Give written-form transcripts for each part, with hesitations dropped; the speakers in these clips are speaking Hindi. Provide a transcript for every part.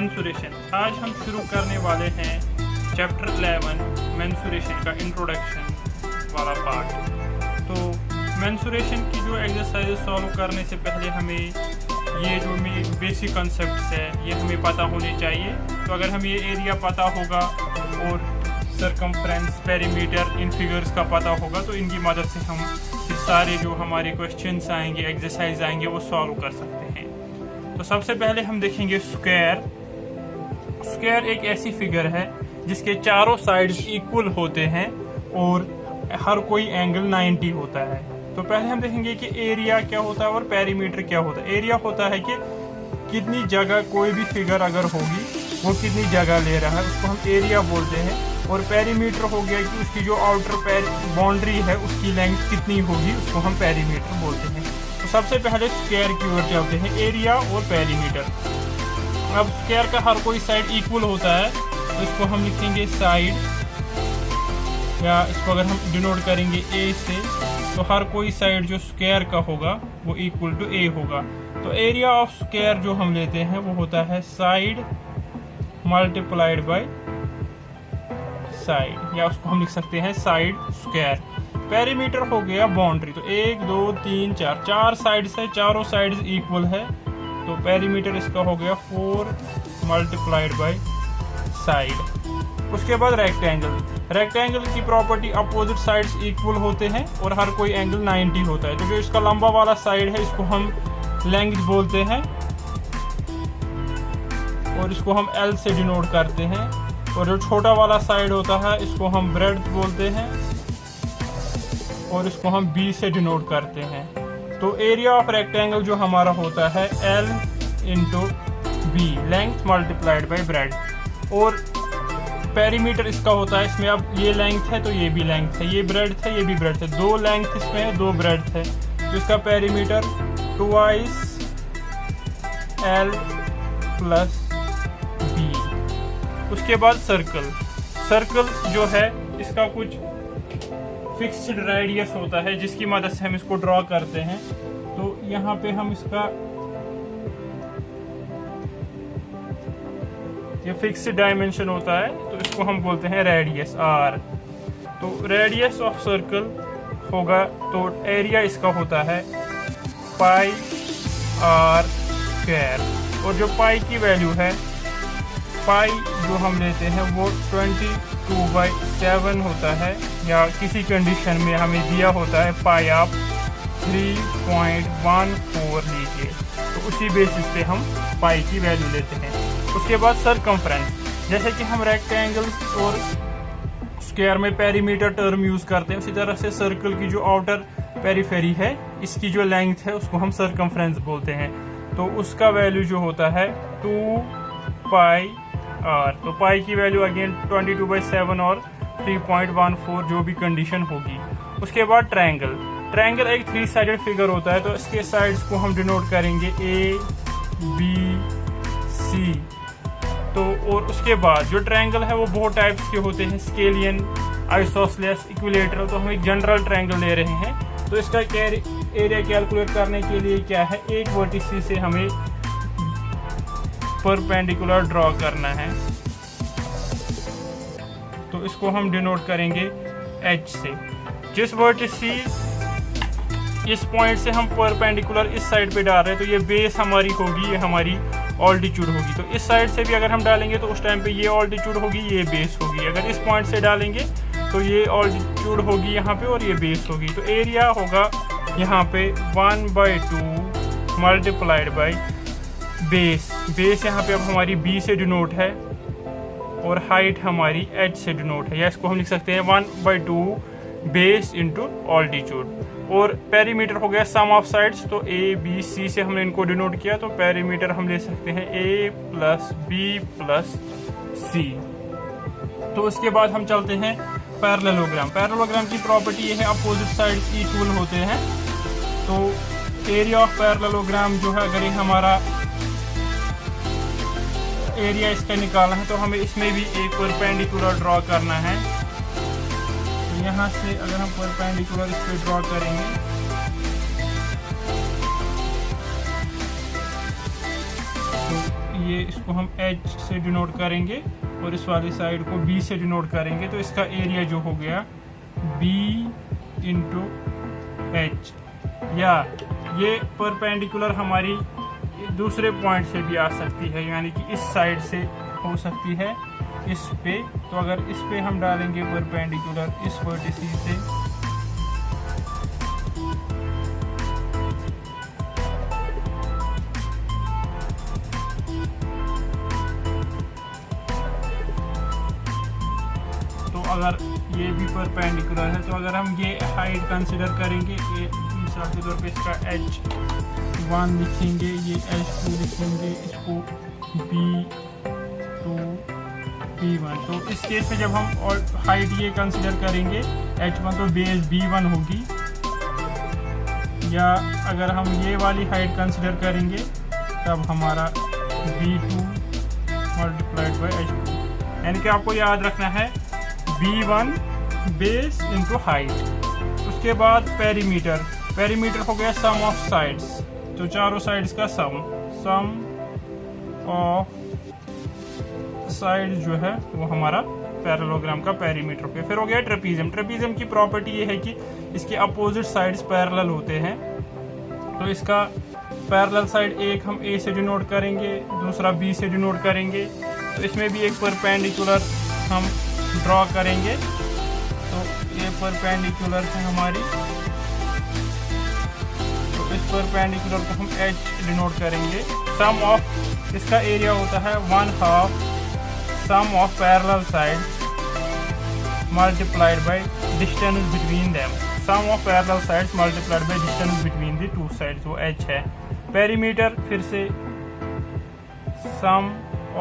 मेंसुरेशन। आज हम शुरू करने वाले हैं चैप्टर 11 मेंसुरेशन का इंट्रोडक्शन वाला पार्ट। तो मेंसुरेशन की जो एक्सरसाइज सॉल्व करने से पहले हमें ये जो बेसिक कॉन्सेप्ट्स है ये हमें पता होने चाहिए। तो अगर हमें ये एरिया पता होगा और सरकमफ्रेंस, पेरीमीटर, इन फिगर्स का पता होगा तो इनकी मदद से हम फिर सारे जो हमारे क्वेश्चंस आएंगे, एक्सरसाइज आएंगे वो सॉल्व कर सकते हैं। तो सबसे पहले हम देखेंगे स्क्वायर। स्क्वायर एक ऐसी फिगर है जिसके चारों साइड्स इक्वल होते हैं और हर कोई एंगल 90 होता है। तो पहले हम देखेंगे कि एरिया क्या होता है और पेरीमीटर क्या होता है। एरिया होता है कि कितनी जगह कोई भी फिगर अगर होगी वो कितनी जगह ले रहा है, उसको हम एरिया बोलते हैं। और पेरीमीटर हो गया कि उसकी जो आउटर बाउंड्री है उसकी लेंथ कितनी होगी, उसको हम पेरीमीटर बोलते हैं। तो सबसे पहले स्क्वायर की ओर चलते हैं, एरिया और पेरीमीटर। अब स्क्वायर का हर कोई साइड इक्वल होता है तो इसको हम लिखेंगे साइड, या इसको अगर हम डिनोट करेंगे ए से, तो हर कोई साइड जो स्क्वायर का होगा वो इक्वल टू ए होगा। तो एरिया ऑफ स्क्वायर जो हम लेते हैं वो होता है साइड मल्टीप्लाइड बाय साइड, या उसको हम लिख सकते हैं साइड स्क्वायर। पेरीमीटर हो गया बाउंड्री। तो 1 2 3 4 चार साइड्स है, चारों साइड्स इक्वल है तो पेरीमीटर इसका हो गया 4 मल्टीप्लाइड बाय साइड। उसके बाद रेक्टेंगल। रेक्टेंगल की प्रॉपर्टी अपोजिट साइड्स इक्वल होते हैं और हर कोई एंगल 90 होता है। तो जो इसका लंबा वाला साइड है इसको हम लेंथ बोलते हैं और इसको हम L से डिनोट करते हैं। और जो छोटा वाला साइड होता है इसको हम ब्रेड्थ बोलते हैं और इसको हम B से डिनोट करते हैं। तो एरिया ऑफ रेक्टेंगल जो हमारा होता है L into B, length multiplied by breadth. और पेरीमीटर इसका होता है, इसमें अब ये लेंथ है तो ये भी लेंथ है, ये ब्रेड्थ है ये भी ब्रेड्थ है, दो लेंथ इसमें है दो ब्रेड्थ है, तो इसका पेरीमीटर 2 L प्लस B। उसके बाद सर्कल। सर्कल जो है इसका कुछ फिक्स्ड रेडियस होता है जिसकी मदद से हम इसको ड्रॉ करते हैं। तो यहाँ पे हम इसका ये फिक्स्ड डायमेंशन होता है तो इसको हम बोलते हैं रेडियस R। तो रेडियस ऑफ सर्कल होगा तो एरिया इसका होता है पाई R स्क्वायर। और जो पाई की वैल्यू है, पाई जो हम लेते हैं वो 22/7 होता है, या किसी कंडीशन में हमें दिया होता है पाई आप 3.14 लीजिए, तो उसी बेसिस पे हम पाई की वैल्यू लेते हैं। उसके बाद सरकमफ्रेंस। जैसे कि हम रेक्टेंगल और स्क्वायर में पेरीमीटर टर्म यूज करते हैं, उसी तरह से सर्कल की जो आउटर पेरीफेरी है इसकी जो लेंथ है उसको हम सरकमफ्रेंस बोलते हैं। तो उसका वैल्यू जो होता है 2 पाई R। तो पाई की वैल्यू अगेन 22/7 और 3.14 जो भी कंडीशन होगी। उसके बाद ट्रायंगल। ट्रायंगल एक 3 साइडेड फिगर होता है तो इसके साइड्स को हम डिनोट करेंगे A B C। तो और उसके बाद जो ट्रायंगल है वो बहुत टाइप्स के होते हैं, स्केलियन, आइसोसेलेस, इक्विलेटरल। तो हम एक जनरल ट्रायंगल ले रहे हैं तो इसका एरिया कैलकुलेट करने के लिए क्या है, एक वर्टिस से हमें परपेंडिकुलर ड्रॉ करना है। तो इसको हम डिनोट करेंगे H से। जिस वर्टिस इस पॉइंट से हम परपेंडिकुलर इस साइड पे डाल रहे हैं तो ये बेस हमारी होगी, ये हमारी ऑल्टीट्यूड होगी। तो इस साइड से भी अगर हम डालेंगे तो उस टाइम पे ये ऑल्टीट्यूड होगी, ये बेस होगी। अगर इस पॉइंट से डालेंगे तो ये ऑल्टीट्यूड होगी यहाँ पे और ये बेस होगी। तो एरिया होगा यहाँ पे 1/2 मल्टीप्लाइड बाई बेस। बेस यहाँ पे अब हमारी B से डिनोट है और हाइट हमारी H से डिनोट है, या इसको हम लिख सकते हैं 1/2 बेस इंटू ऑल्टीट्यूड। और पेरीमीटर हो गया सम ऑफ साइड्स। तो A B C से हमने इनको डिनोट किया तो पेरीमीटर हम ले सकते हैं A plus B plus C। तो उसके बाद हम चलते हैं पैरेललोग्राम। पैरेललोग्राम की प्रॉपर्टी ये है अपोजिट साइड्स इक्वल होते हैं। तो एरिया ऑफ पैरेललोग्राम जो है, अगर ये हमारा एरिया इसका निकालना है तो हमें इसमें भी एक परपेंडिकुलर ड्रॉ करना है। तो यहाँ से अगर हम परपेंडिकुलर इस पे ड्रॉ करेंगे तो ये इसको हम H से डिनोट करेंगे और इस वाली साइड को B से डिनोट करेंगे, तो इसका एरिया जो हो गया B इंटू H। या ये परपेंडिकुलर हमारी दूसरे पॉइंट से भी आ सकती है, यानी कि इस साइड से हो सकती है इस पे। तो अगर इस पे हम डालेंगे परपेंडिकुलर इस वर्टिसिस से, तो अगर ये भी परपेंडिकुलर है, तो अगर हम ये हाइट कंसिडर करेंगे, ये मिसाल के तौर पे इसका H1 लिखेंगे, ये H2 लिखेंगे, इसको B2 B1। तो इस केस में जब हम और हाइट ये कंसिडर करेंगे H1, तो बेस B1 होगी। या अगर हम ये वाली हाइट कंसिडर करेंगे तब हमारा B2 मल्टीप्लाइड बाई H2, यानी कि आपको याद रखना है B1 बेस इंटू हाइट। उसके बाद पेरीमीटर, पेरीमीटर हो गया सम ऑफ साइड्स, तो चारों साइड्स का सम ऑफ साइड जो है वो हमारा पैरेललोग्राम का पेरीमीटर हो गया। फिर हो गया ट्रेपीजियम। ट्रेपीजियम की प्रॉपर्टी ये है कि इसके अपोजिट साइड्स पैरेलल होते हैं, तो इसका पैरेलल साइड एक हम A से डिनोट करेंगे, दूसरा B से डिनोट करेंगे। तो इसमें भी एक परपेंडिकुलर हम ड्रॉ करेंगे, तो ये परपेंडिकुलर है हमारी, तो इस परपेंडिकुलर को हम H डिनोट करेंगे। सम ऑफ इसका एरिया होता है 1/2 sum of parallel side multiplied by distance between them. Sum of parallel sides multiplied by distance between the two sides, वो H है। पेरीमीटर फिर से सम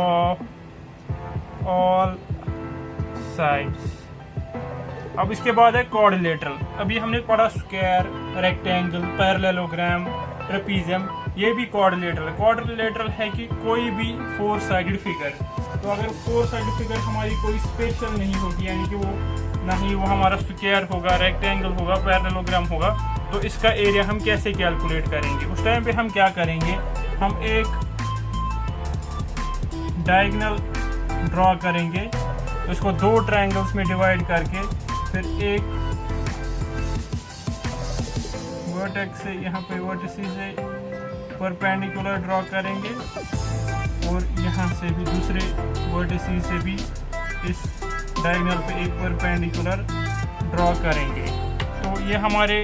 ऑफ ऑल साइड्स। अब इसके बाद है क्वाड्रिलेटरल। अभी हमने पढ़ा स्क्वायर, रेक्टेंगल, पैरेललोग्राम, ट्रेपीजियम, ये भी क्वाड्रिलेटरल है। क्वाड्रिलेटरल है कि कोई भी 4 साइडेड फिगर, तो अगर 4 साइडेड फिगर हमारी कोई स्पेशल नहीं होगी, यानी कि वो ना ही वो हमारा स्क्वायर होगा, रेक्टेंगल होगा, पैरेललोग्राम होगा, तो इसका एरिया हम कैसे कैलकुलेट करेंगे? उस टाइम पे हम क्या करेंगे, हम एक डायगोनल ड्रॉ करेंगे, तो इसको 2 ट्रायंगल्स में डिवाइड करके फिर एक वर्टेक्स से यहाँ पे वर्टिसिस से परपेंडिकुलर ड्रॉ करेंगे और यहाँ से भी दूसरे वर्टिसिस से भी इस डायगोनल पे एक परपेंडिकुलर ड्रॉ करेंगे। तो ये हमारे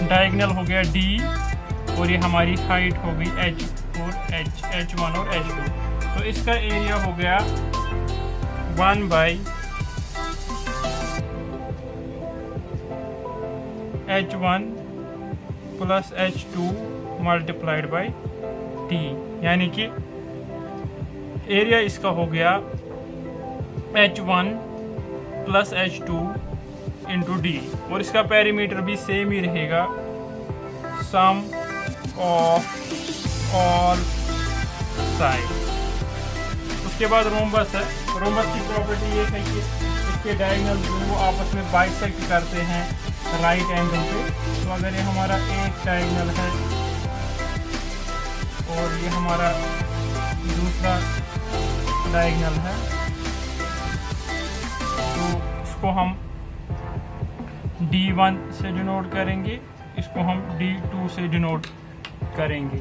डायगोनल हो गया D और ये हमारी हाइट हो गई H और H1 और H2। तो इसका एरिया हो गया 1/H1 plus H2 multiplied by T, यानी कि एरिया इसका हो गया H1 plus H2 into D, और इसका पेरीमीटर भी सेम ही रहेगा, सम ऑफ ऑल साइड। उसके बाद रोम्बस है। रोम्बस की प्रॉपर्टी ये है कि इसके डायगोनल जो वो आपस में बाइसेक्ट करते हैं राइट एंगल पे। तो अगर ये हमारा एक डायगोनल है और ये हमारा दूसरा डायगोनल है, तो इसको हम D1 से डिनोट करेंगे, इसको हम D2 से डिनोट करेंगे।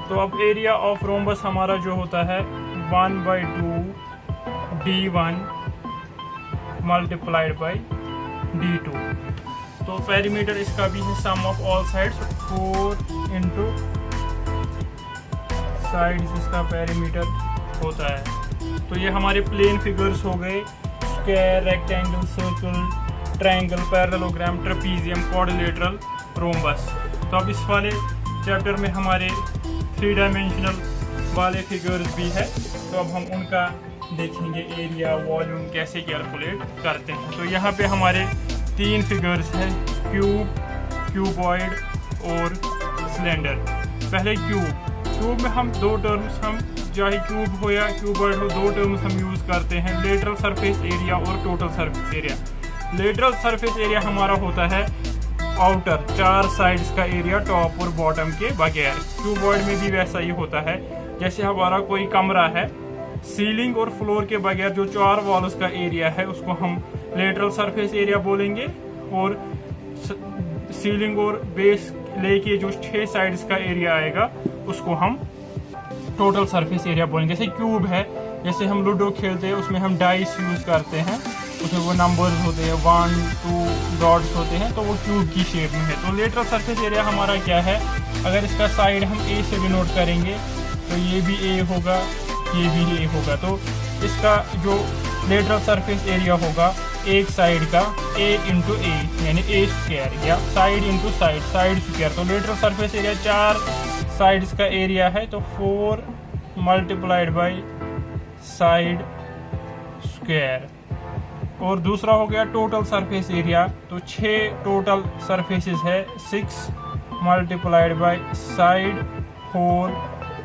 तो अब एरिया ऑफ रोम्बस हमारा जो होता है 1/2 D1 मल्टीप्लाइड बाई D2। तो पेरीमीटर इसका भी है sum of all sides, 4 into sides इसका पेरीमीटर होता है। तो ये हमारे प्लेन फिगर्स हो गए, square, rectangle, circle, triangle, parallelogram, trapezium, quadrilateral, rhombus. तो अब इस वाले चैप्टर में हमारे 3 डायमेंशनल वाले फिगर्स भी है, तो अब हम उनका देखेंगे एरिया, वॉल्यूम कैसे कैलकुलेट करते हैं। तो यहाँ पे हमारे 3 फिगर्स हैं, क्यूब, क्यूबॉइड और सिलेंडर। पहले क्यूब में हम 2 टर्म्स, हम चाहे क्यूब हो या क्यूबॉइड हो, 2 टर्म्स हम यूज़ करते हैं, लेटरल सरफेस एरिया और total surface area. Lateral surface area हमारा होता है आउटर 4 साइड्स का एरिया टॉप और बॉटम के बगैर। क्यूबॉइड में भी वैसा ही होता है। जैसे हमारा कोई कमरा है, सीलिंग और फ्लोर के बगैर जो 4 वॉल्स का एरिया है उसको हम लेटरल सरफेस एरिया बोलेंगे, और सीलिंग और बेस लेके जो 6 साइड्स का एरिया आएगा उसको हम टोटल सरफेस एरिया बोलेंगे। जैसे क्यूब है, जैसे हम लूडो खेलते हैं उसमें हम डाइस यूज करते हैं, उसमें वो नंबर्स होते हैं 1 2 डॉट्स होते हैं, तो वो क्यूब की शेप में है। तो लेटरल सरफेस एरिया हमारा क्या है, अगर इसका साइड हम ए से डिनोट करेंगे तो ये भी ए होगा, ये भी ए होगा। तो इसका जो लेटरल सरफेस एरिया होगा एक साइड का ए इंटू ए यानी ए स्क्वायर, या side into side, side square. तो लेटरल सरफेस एरिया 4 साइड्स का एरिया है, तो 4 मल्टीप्लाइड बाई साइड स्क्वायर। और दूसरा हो गया टोटल सरफेस एरिया, तो 6 टोटल सरफेसेस है, 6 multiplied by side whole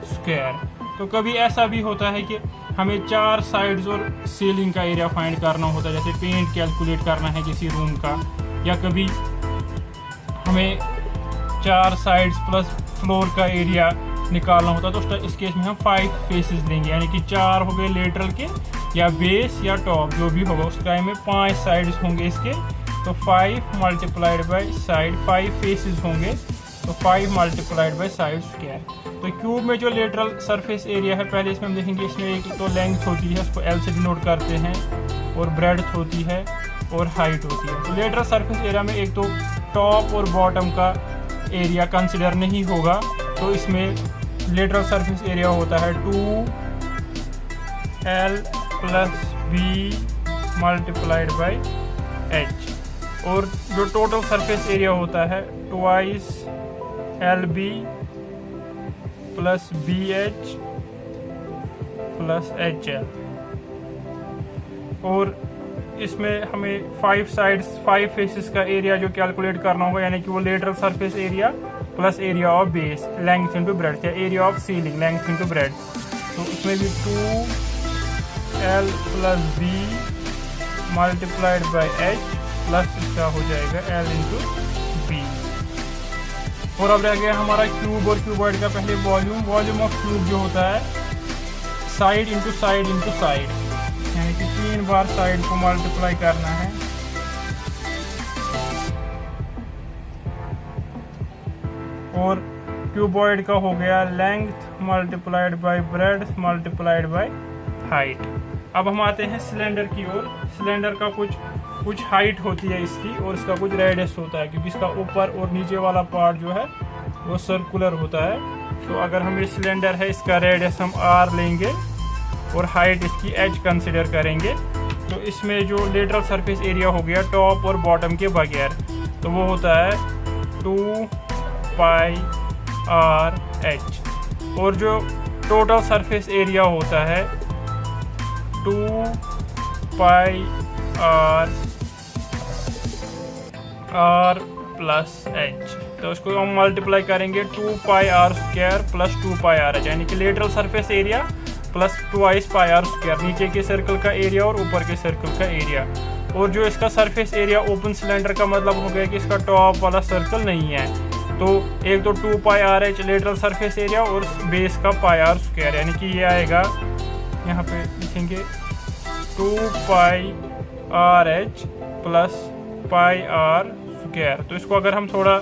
square. तो कभी ऐसा भी होता है कि हमें 4 साइड्स और सीलिंग का एरिया फाइंड करना होता है, जैसे पेंट कैलकुलेट करना है किसी रूम का, या कभी हमें 4 साइड्स प्लस फ्लोर का एरिया निकालना होता है। तो इस केस में हम 5 फेसेस लेंगे, यानी कि 4 हो गए लेटरल के, या बेस या टॉप जो भी होगा उसका में 5 साइड्स होंगे इसके, तो 5 मल्टीप्लाइड बाई साइड, 5 फेसेस होंगे, तो 5 मल्टीप्लाइड बाई साइड स्क्वायर। तो क्यूब में जो लेटरल सरफेस एरिया है, पहले इसमें हम देखेंगे, इसमें एक तो लेंथ होती है, उसको एल से डिनोट करते हैं, और ब्रेड्थ होती है और हाइट होती है। तो लेटरल सरफेस एरिया में एक तो टॉप और बॉटम का एरिया कंसिडर नहीं होगा, तो इसमें लेटरल सरफेस एरिया होता है 2L + B multiplied by H, और जो टोटल सरफेस एरिया होता है 2 LB + BH + HL। और इसमें हमें 5 साइड्स 5 फेसेस का एरिया जो कैलकुलेट करना होगा, यानी कि वो lateral surface area plus area of base length into breadth, या area of ceiling length into breadth. तो उसमें भी 2L + B multiplied by H plus इसका हो जाएगा L इंटू B। और अब रह गया हमारा क्यूब और क्यूबॉइड का पहले वॉल्यूम। वॉल्यूम ऑफ क्यूब जो होता है side into side into side, यानी कि 3 बार साइड को मल्टीप्लाई करना है। और क्यूबॉइड का हो गया length multiplied by breadth multiplied by height. अब हम आते हैं सिलेंडर की ओर। सिलेंडर का कुछ हाइट होती है इसकी, और इसका कुछ रेडियस होता है, क्योंकि इसका ऊपर और नीचे वाला पार्ट जो है वो सर्कुलर होता है। तो अगर हम ये सिलेंडर है, इसका रेडियस हम r लेंगे और हाइट इसकी h कंसिडर करेंगे, तो इसमें जो लेटरल सरफेस एरिया हो गया टॉप और बॉटम के बगैर, तो वो होता है 2πr/h। और जो टोटल सरफेस एरिया होता है 2πr/h। तो उसको हम मल्टीप्लाई करेंगे 2πr² + 2πr/h, यानी कि lateral surface area plus 2πr², नीचे के सर्कल का एरिया और ऊपर के सर्कल का एरिया। और जो इसका सरफेस एरिया ओपन सिलेंडर का मतलब हो गया कि इसका टॉप वाला सर्कल नहीं है, तो एक तो 2πr/h लेटरल सरफेस एरिया और बेस का πr², यानी कि ये आएगा, यहाँ पे लिखेंगे 2πr/h + πr²। तो इसको अगर हम थोड़ा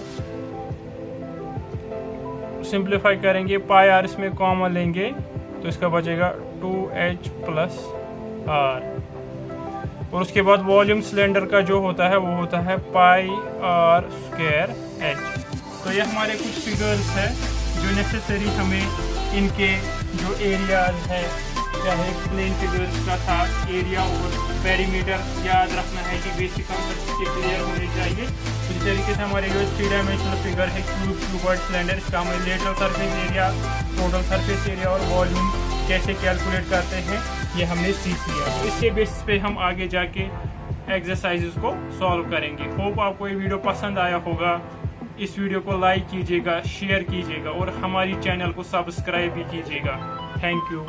सिंप्लीफाई करेंगे, πr इसमें कॉमन लेंगे, तो इसका बचेगा 2h + r। और उसके बाद वॉल्यूम सिलेंडर का जो होता है वो होता है πr²h। तो ये हमारे कुछ फिगर्स हैं जो नेसेसरी हमें इनके जो एरियाज है, चाहे प्लेन फिगर्स का था एरिया और पेरीमीटर याद रखना है कि बेसिक कॉन्सेप्ट के क्लियर होने चाहिए। तो इस तरीके से हमारे जो 3 डायमेंशनल फिगर है क्यूब, क्यूबॉइड, सिलेंडर, इसका हमें lateral surface area, total surface area और वॉल्यूम कैसे कैलकुलेट करते हैं ये हमने सीख लिया। तो इसके बेसिस पे हम आगे जाके एक्सरसाइजेस को सॉल्व करेंगे। होप आपको ये वीडियो पसंद आया होगा। इस वीडियो को लाइक कीजिएगा, शेयर कीजिएगा और हमारी चैनल को सब्सक्राइब भी कीजिएगा। Thank you.